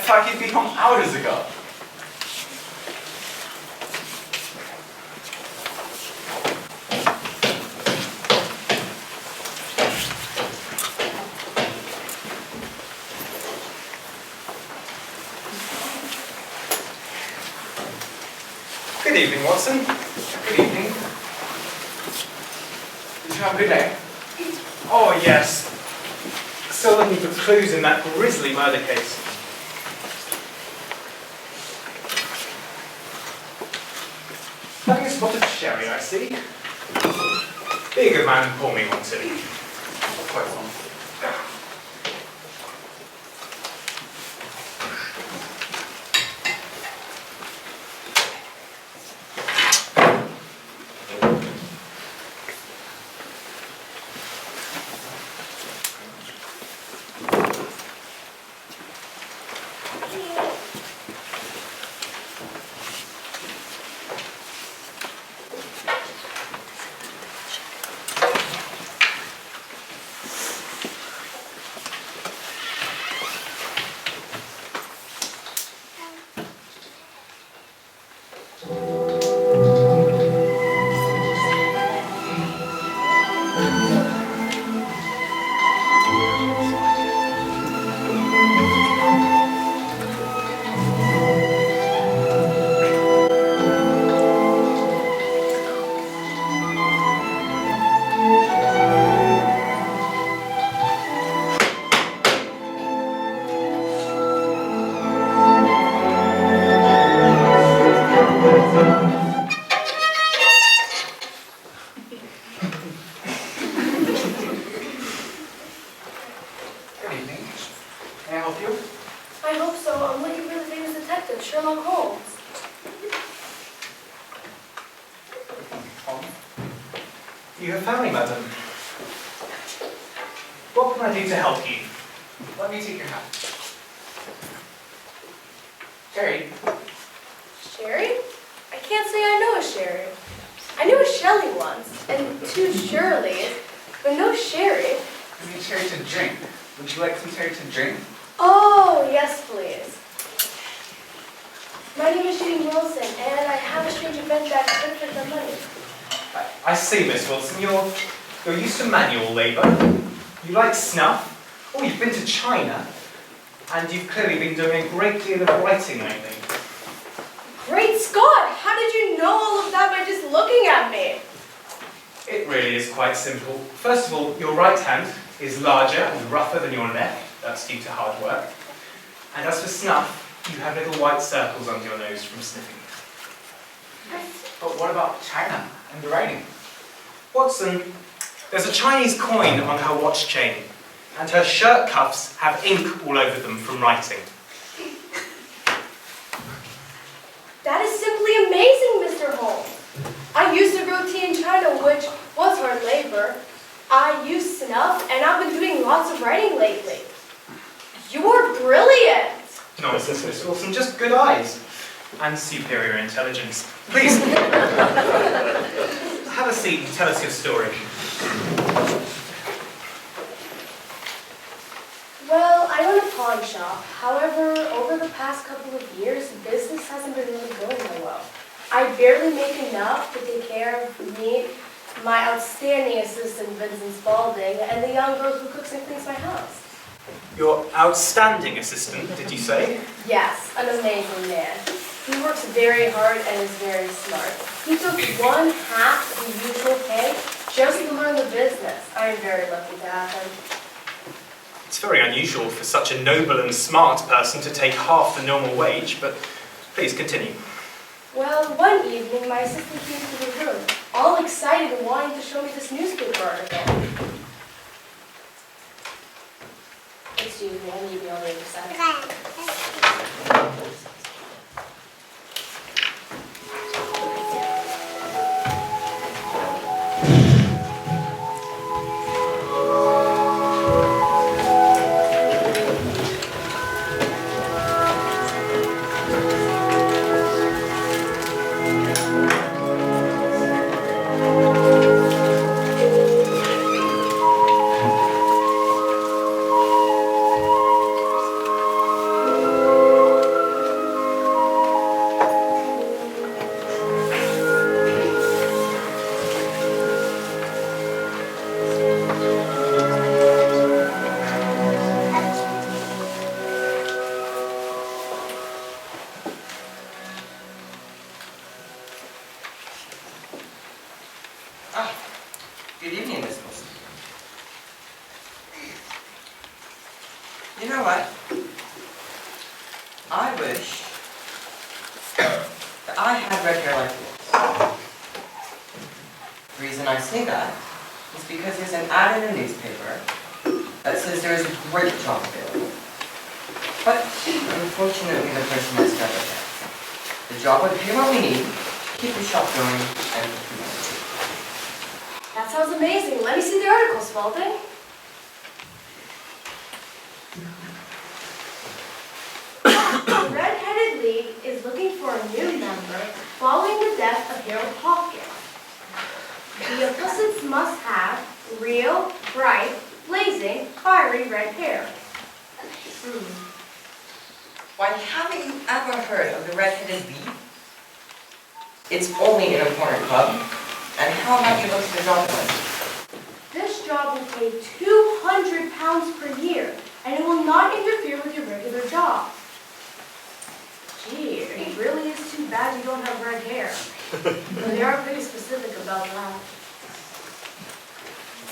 thought you'd be home hours ago. Good evening, Watson. Good evening. Did you have a good day? Oh, yes. Still looking for clues in that grisly murder case. Having a spot of sherry, I see. Be a good man and pour me one too. Quite fun. Sherlock Holmes. You have found me, madam. What can I do to help you? Let me take your hat. Sherry. Sherry? I can't say I know a Sherry. I knew a Shelley once, and two Shirleys, but no Sherry. I need sherry to drink. Would you like some sherry to drink? Oh, yes, please. My name is Judy Wilson, and I have a strange adventure I've heard for the money. I see, Miss Wilson, you're used to manual labour. You like snuff. Oh, you've been to China. And you've clearly been doing a great deal of writing lately. Great Scott! How did you know all of that by just looking at me? It really is quite simple. First of all, your right hand is larger and rougher than your left. That's due to hard work. And as for snuff, you have little white circles under your nose from sniffing. But what about China and the writing? Watson, there's a Chinese coin on her watch chain, and her shirt cuffs have ink all over them from writing. That is simply amazing, Mr. Holmes. I used to grow tea in China, which was hard labor. I use snuff, and I've been doing lots of writing lately. You're brilliant! Nonsense, Miss Wilson, just good eyes. And superior intelligence. Please, have a seat and tell us your story. Well, I run a pawn shop. However, over the past couple of years, business hasn't been really going that well. I barely make enough to take care of me, my outstanding assistant Vincent Spaulding, and the young girl who cooks and cleans my house. Your outstanding assistant, did you say? Yes, an amazing man. He works very hard and is very smart. He took 1/2 the usual pay just to learn the business. I am very lucky to have him. It's very unusual for such a noble and smart person to take half the normal wage, but please continue. Well, one evening, my assistant came to the room, all excited and wanting to show me this newspaper article. Excuse me, I need to be on the other side. wish that I had red hair like yours. The reason I say that is because there's an ad in the newspaper that says there is a great job available. But unfortunately, the person has got it. The job would pay what we need to keep the shop going and That sounds amazing. Let me see the article, Spalding. The Red-Headed League is looking for a new member following the death of Harold Hawkins. The opposites must have real, bright, blazing, fiery red hair. Why, haven't you ever heard of the Red-Headed League? It's only an important club. And how about you look at the job list? This job will pay £200 per year, and it will not interfere with your regular job. Gee, it really is too bad you don't have red hair. But they are pretty specific about that.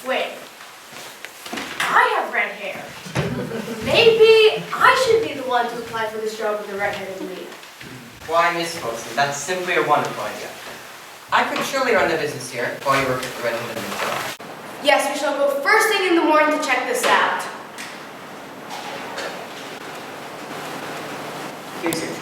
Wait, I have red hair. Maybe I should be the one to apply for this job with the Red-Headed League. Why, Miss Wilson, that's simply a wonderful idea. I could surely run the business here while you work at the Red-Headed League. Yes, we shall go first thing in the morning to check this out. Here's your ticket.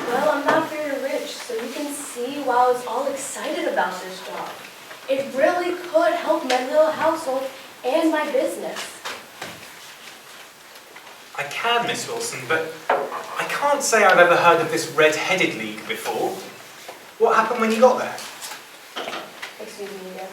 Well, I'm not very rich, so you can see why I was all excited about this job. It really could help my little household and my business. I can, Miss Wilson, but I can't say I've ever heard of this Red-Headed League before. What happened when you got there? Excuse me again.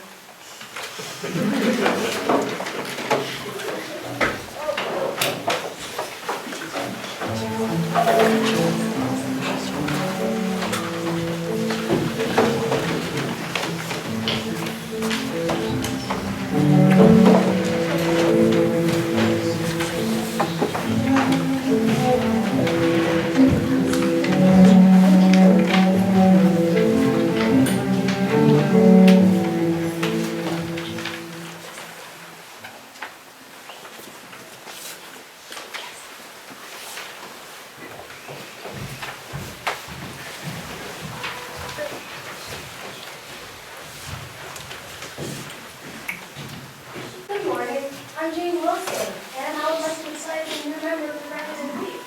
Good morning. I'm Jane Wilson, and I would like to decide a new member of the Red-Headed League.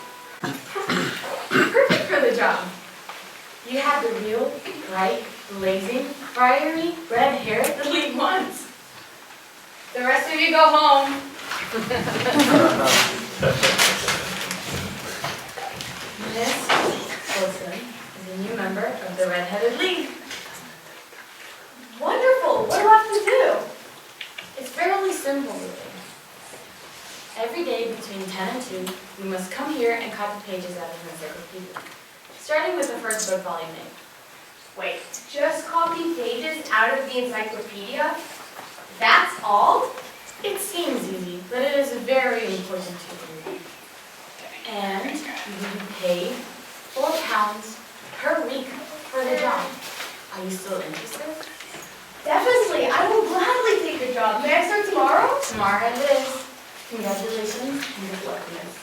Perfect for the job. You have the real, bright, blazing, fiery red hair the league wants. The rest of you go home. Miss Wilson is a new member of the Red-Headed League. Wonderful. What do I have to do? It's fairly simple, really. Every day between 10 and 2, you must come here and cut the pages out of an encyclopedia, starting with the first book volume name. Wait, just copy pages out of the encyclopedia? That's all? It seems easy, but it is very important to do. And you will be paid £4 per week for the job. Are you still interested? Definitely. I will gladly take the job. May I start tomorrow? Tomorrow it is. Congratulations and good luck, miss.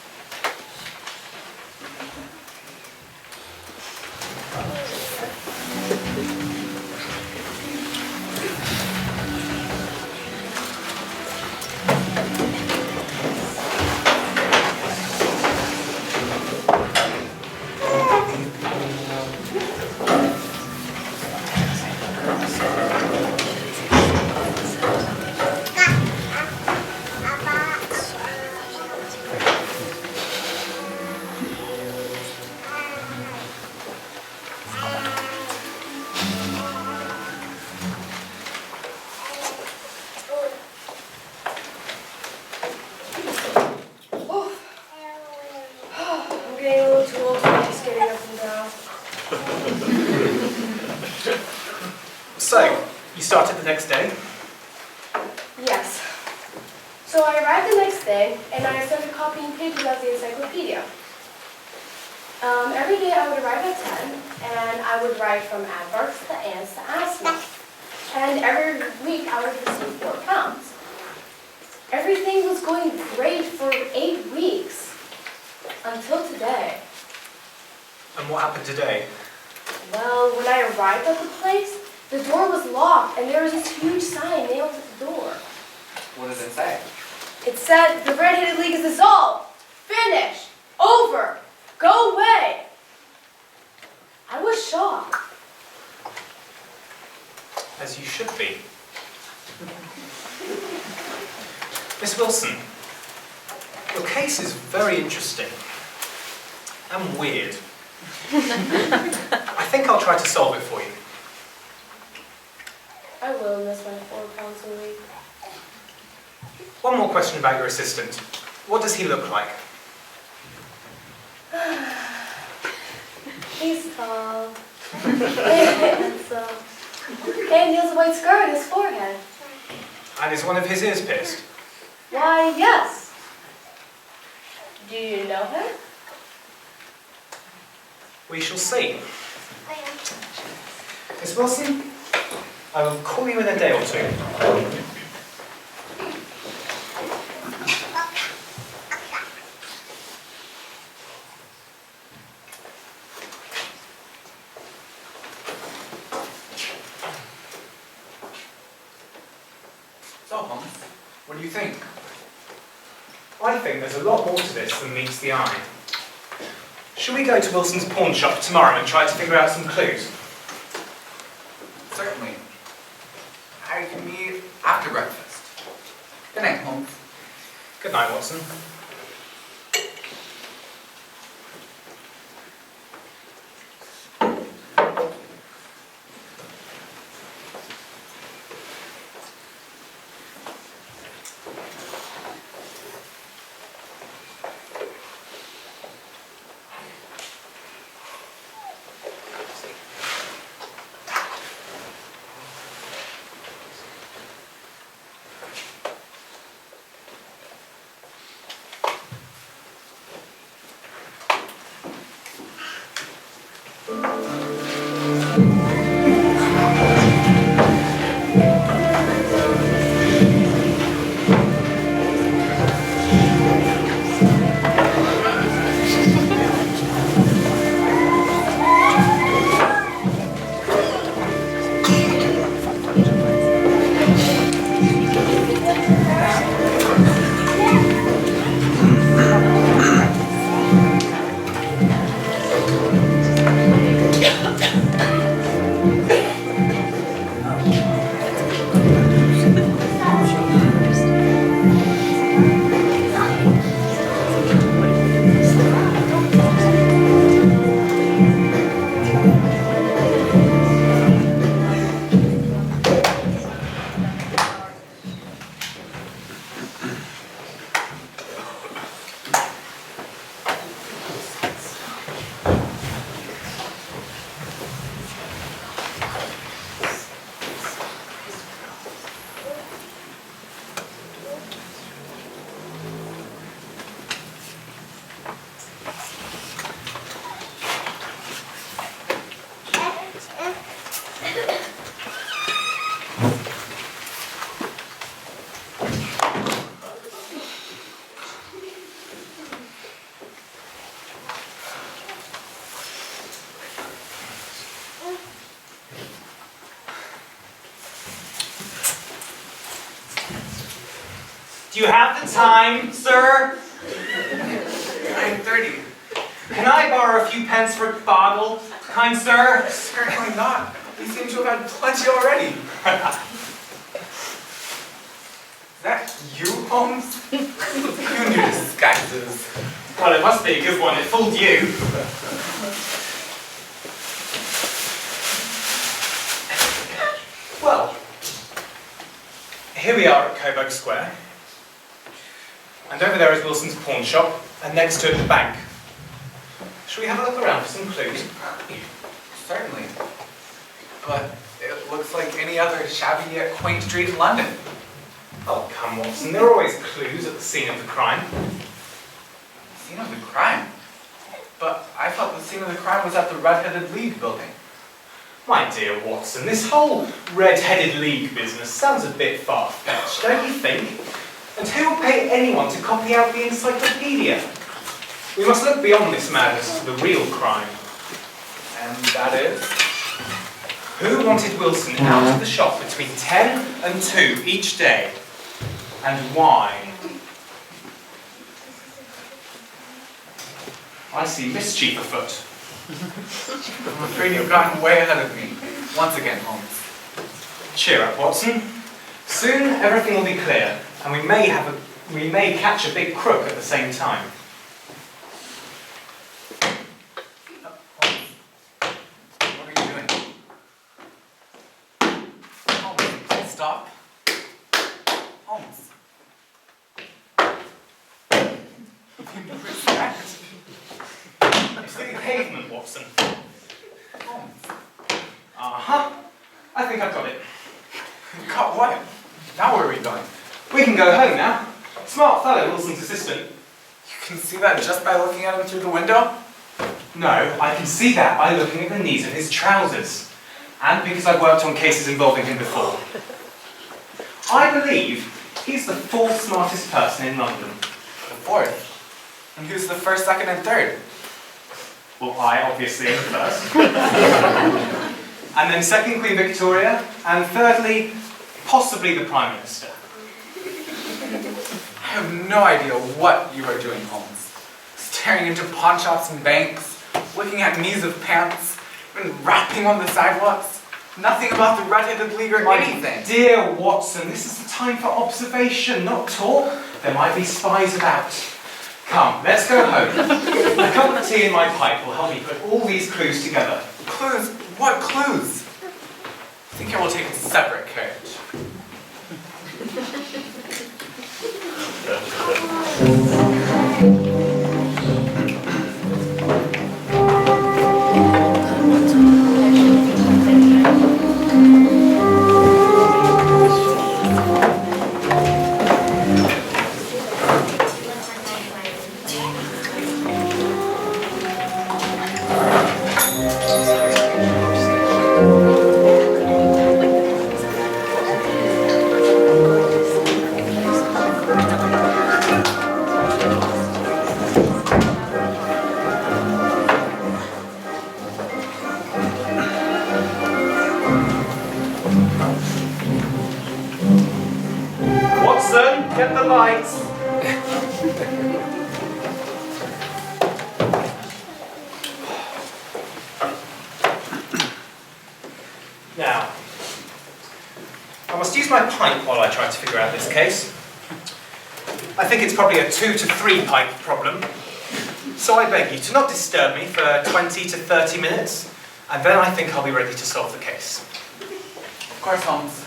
clean pages as the encyclopedia. Every day I would arrive at 10, and I would write from aardvarks to ants to asthma. And every week I would receive 4 pounds. Everything was going great for 8 weeks, until today. And what happened today? Well, when I arrived at the place, the door was locked, and there was this huge sign nailed at the door. What does it say? It said, "The Red-Headed League is dissolved. Finished. Over. Go away." I was shocked. As you should be. Miss Wilson, your case is very interesting and weird. I think I'll try to solve it for you. I will miss my 4 pounds a week. One more question about your assistant. What does he look like? He's tall. Handsome. And he has a white scar on his forehead. And is one of his ears pierced? Why, yes. Do you know him? We shall see. Miss Wilson, I will call you in a day or two. So, Holmes, what do you think? I think there's a lot more to this than meets the eye. Shall we go to Wilson's pawn shop tomorrow and try to figure out some clues? Certainly. I can meet after breakfast. Good night, Holmes. Good night, Watson. Do you have the time, sir? 9:30. Can I borrow a few pence for boggle, kind sir? Certainly not. We seem to have had plenty already. Is that you, Holmes? You knew disguises. Well, it must be a good one. It fooled you. Well, here we are at Coburg Square. And over there is Wilson's pawn shop, and next to it the bank. Shall we have a look around for some clues? Certainly. But it looks like any other shabby yet quaint street in London. Oh, come, Watson. There are always clues at the scene of the crime. of the crime. But I thought the scene of the crime was at the Red-Headed League building. My dear Watson, this whole red-headed league business sounds a bit far-fetched, don't you think? And who will pay anyone to copy out the encyclopedia? We must look beyond this madness to the real crime. And that is? Who wanted Wilson out of the shop between 10 and 2 each day? And why? I see mischief afoot. I'm afraid you've gotten way ahead of me. Once again, Holmes. Cheer up, Watson. Soon everything will be clear, and we may catch a big crook at the same time. Holmes, what are you doing? Holmes, please stop. Holmes. Respect. It's the pavement, Watson. Holmes. Uh-huh. I think I've got it. Got what? Now where are we going? We can go home now. Smart fellow, Wilson's assistant. You can see that just by looking at him through the window? No, I can see that by looking at the knees of his trousers. And because I've worked on cases involving him before. I believe he's the 4th smartest person in London. The 4th. And who's the 1st, 2nd, and 3rd? Well, I obviously am the first. And then second, Queen Victoria. And thirdly, possibly the Prime Minister. I have no idea what you are doing, Holmes. Staring into pawn shops and banks, looking at knees of pants, even rapping on the sidewalks. Nothing about the Red-Headed League or anything. Dear Watson, this is the time for observation, not talk. There might be spies about. Come, let's go home. A cup of tea and my pipe will help me put all these clues together. Clues? What clues? I think I will take a separate carriage. Watson, get the lights. Now, I must use my pint while I try to figure out this case. I think it's probably a 2 to 3 pint problem. So I beg you to not disturb me for 20 to 30 minutes, and then I think I'll be ready to solve the case. Of course, Holmes.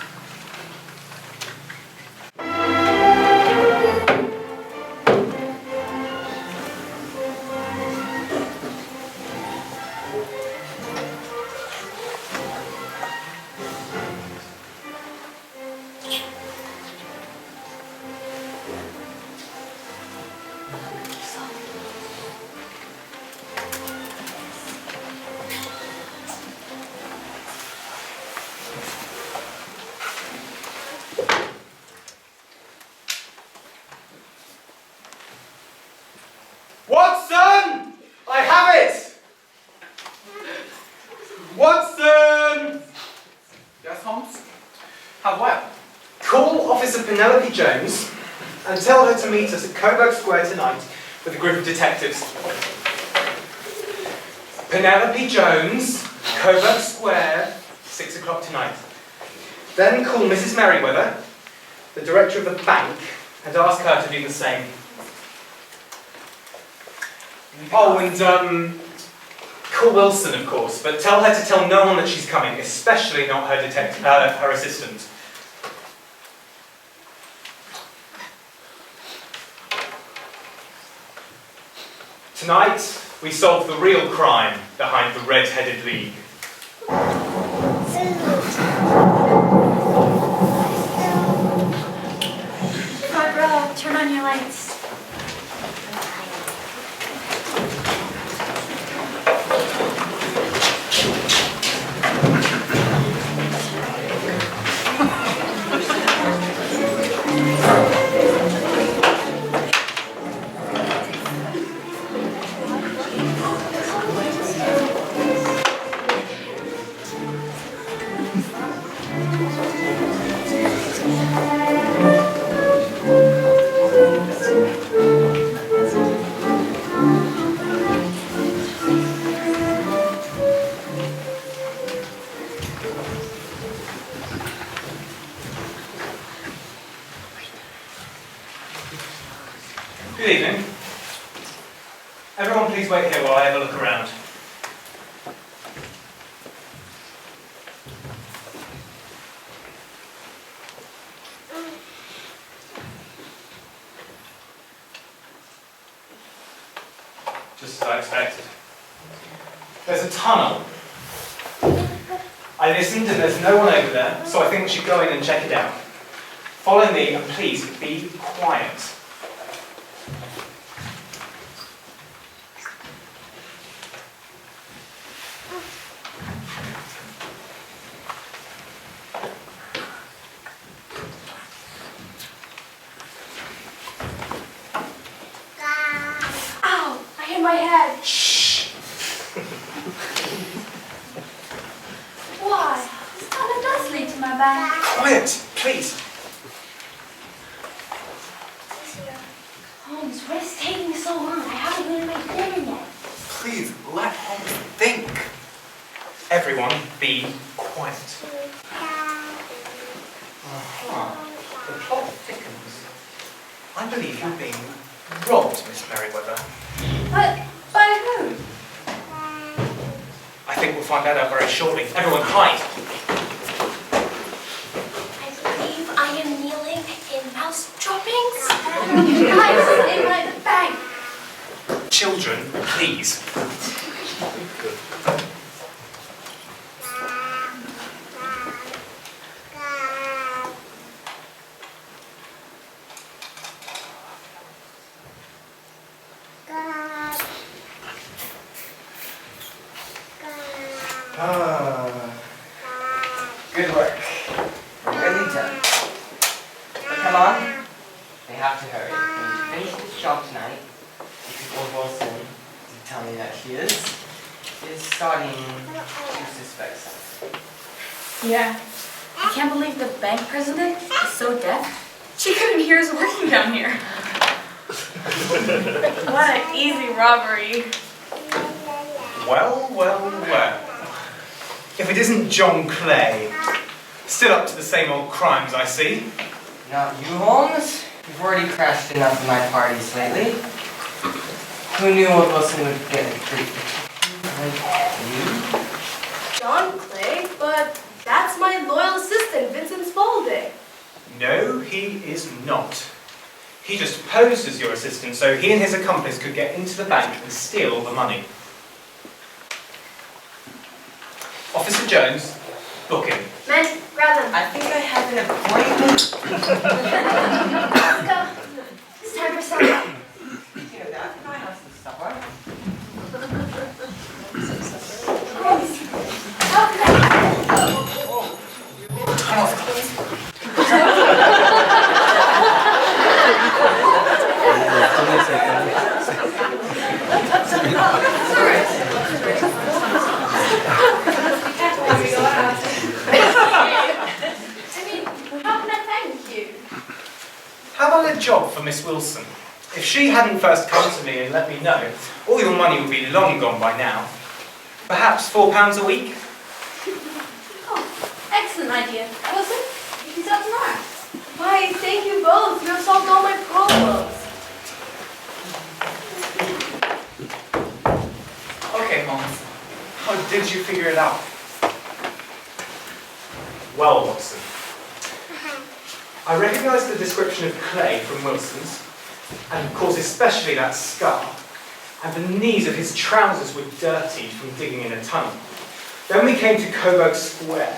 Watson! I have it! Watson! Yes, Holmes? Have what? Call Officer Penelope Jones and tell her to meet us at Coburg Square tonight with a group of detectives. Penelope Jones, Coburg Square, 6 o'clock tonight. Then call Mrs. Merriweather, the director of the bank, and ask her to do the same. Oh, and call Wilson, of course, but tell her to tell no one that she's coming, especially not her assistant. Tonight, we solve the real crime behind the Red-Headed League. Barbara, turn on your lights. Everyone please wait here while I have a look around. Just as I expected. There's a tunnel. I listened and there's no one over there, so I think we should go in and check it out. Follow me and please be quiet. Ow! I hit my head. Shh! Why? This tunnel does lead to my back. Quiet, please. Holmes, what is taking so long? I haven't even made dinner yet. Please, let Holmes think. Everyone be quiet. The plot thickens. I believe you're being robbed, Miss Merriweather. But by whom? I think we'll find that out very shortly. Everyone hide. I believe I am kneeling in mouse droppings. Guys, in my bag. Children, please. Good. Good work. We're nearly done. But come on. We have to hurry. When you finish this job tonight, because old Wilson did tell me that he is starting to suspect something. Yeah. I can't believe the bank president is so deaf. She couldn't hear us working down here. What an easy robbery. Well, well, well. If it isn't John Clay, still up to the same old crimes, I see. Not you, Holmes. You've already crashed enough of my parties lately. Who knew old Wilson would get a treat like you? John Clay, but that's my loyal assistant, Vincent Spaulding. No, he is not. He just posed as your assistant so he and his accomplice could get into the bank and steal all the money. Officer Jones, book him. Men, grab them. I think I have an appointment. Let's go. It's time for supper. Speaking of that, can I have some supper? Holmes, how can I... Tunnel's closed. I mean, how can I thank you? How about a job for Miss Wilson? If she hadn't first come to me and let me know, all your money would be long gone by now. Perhaps £4 a week? Oh, excellent idea. Wilson, you can start tomorrow. Why, thank you both. You have solved all my problems. Okay, Holmes. How did you figure it out? Well, Watson, I recognised the description of Clay from Wilson's, and of course especially that scar, and the knees of his trousers were dirtied from digging in a tunnel. Then we came to Coburg Square,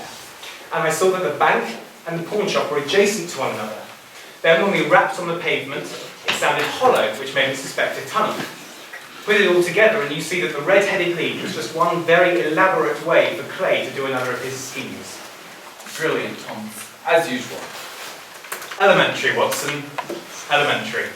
and I saw that the bank and the pawn shop were adjacent to one another. Then when we rapped on the pavement, it sounded hollow, which made me suspect a tunnel. Put it all together and you see that the red-headed lead was just one very elaborate way for Clay to do another of his schemes. Brilliant, Holmes. As usual. Elementary, Watson. Elementary.